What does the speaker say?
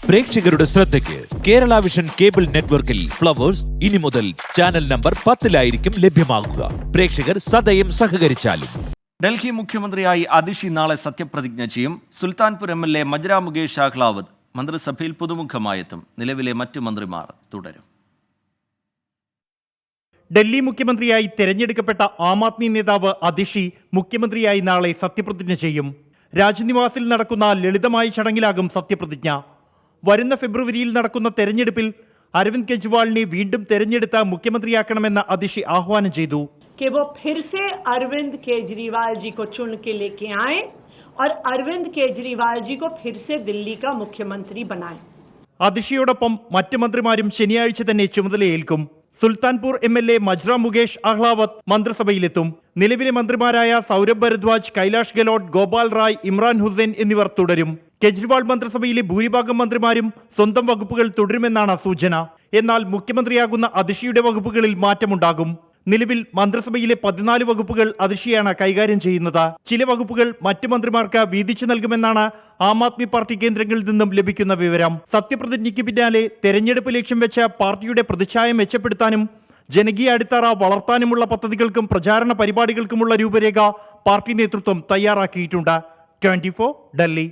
പ്രേക്ഷകരുടെ ശ്രദ്ധയ്ക്ക് Kerala vision cable നെറ്റ്വർക്കിൽ ഫ്ലവേഴ്സ് ഇനി മുതൽ ചാനൽ നമ്പർ 10-ലായിരിക്കും ലഭ്യമാകുക. പ്രേക്ഷകർ സദയം സഹകരിച്ചാലും. ഡൽഹി മുഖ്യമന്ത്രിയായി അതിഷി നാളെ സത്യപ്രതിജ്ഞ ചെയ്യും. സുൽത്താൻപൂർ MLA മജ്ര മുകേഷ് അഹ്ലാവത് മന്ത്രിസഭയിൽ പുതുമുഖമായെത്തും. നിലവിലെ മറ്റു മന്ത്രിമാർ തുടരും. ഡൽഹി മുഖ്യമന്ത്രിയായി തെരഞ്ഞെടുക്കപ്പെട്ട ആം ആദ്മി നേതാവ് അതിഷി മുഖ്യമന്ത്രിയായി നാളെ സത്യപ്രതിജ്ഞ ചെയ്യും. രാജ്നിവാസിൽ നടക്കുന്ന ലളിതമായ ചടങ്ങിലാകും സത്യപ്രതിജ്ഞ. വരുന്ന ഫെബ്രുവരിയിൽ നടക്കുന്ന തെരഞ്ഞെടുപ്പിൽ അരവിന്ദ് കെജ്രിവാളിനെ വീണ്ടും തെരഞ്ഞെടുത്ത മുഖ്യമന്ത്രിയാക്കണമെന്ന് അതിഷി ആഹ്വാനം ചെയ്തു. कि वो फिर से अरविंद केजरीवाल जी को चुन के लेके आए और अरविंद केजरीवाल जी को फिर से दिल्ली का मुख्यमंत्री बनाए. അതിഷിയോടൊപ്പം മറ്റ് മന്ത്രിമാരും ശനിയാഴ്ച തന്നെ ചുമതലയേൽക്കും. സുൽത്താൻപൂർ MLA മജ്ര മുകേഷ് അഹ്ലാവത് മന്ത്രിസഭയിലെത്തും. നിലവിലെ മന്ത്രിമാരായ സൗരഭ് ഭരദ്വാജ്, കൈലാഷ് ഗെലോട്ട്, ഗോപാൽ റായ്, ഇമ്രാൻ ഹുസൈൻ എന്നിവർ തുടരും. കെജ്രിവാൾ മന്ത്രിസഭയിലെ ഭൂരിഭാഗം മന്ത്രിമാരും സ്വന്തം വകുപ്പുകൾ തുടരുമെന്നാണ് സൂചന. എന്നാൽ മുഖ്യമന്ത്രിയാകുന്ന അതിഷിയുടെ വകുപ്പുകളിൽ മാറ്റമുണ്ടാകും. നിലവിൽ മന്ത്രിസഭയിലെ 14 വകുപ്പുകൾ അതിഷിയാണ് കൈകാര്യം ചെയ്യുന്നത്. ചില വകുപ്പുകൾ മറ്റു മന്ത്രിമാർക്ക് വീതിച്ചു നൽകുമെന്നാണ് ആം ആദ്മി പാർട്ടി കേന്ദ്രങ്ങളിൽ നിന്നും ലഭിക്കുന്ന വിവരം. സത്യപ്രതിജ്ഞയ്ക്ക് പിന്നാലെ തെരഞ്ഞെടുപ്പ് ലക്ഷ്യം വെച്ച് പാർട്ടിയുടെ പ്രതിച്ഛായ മെച്ചപ്പെടുത്താനും ജനകീയ അടിത്തറ വളർത്താനുമുള്ള പദ്ധതികൾക്കും പ്രചാരണ പരിപാടികൾക്കുമുള്ള രൂപരേഖ പാർട്ടി നേതൃത്വം തയ്യാറാക്കിയിട്ടുണ്ട്. 24 ഡൽഹി.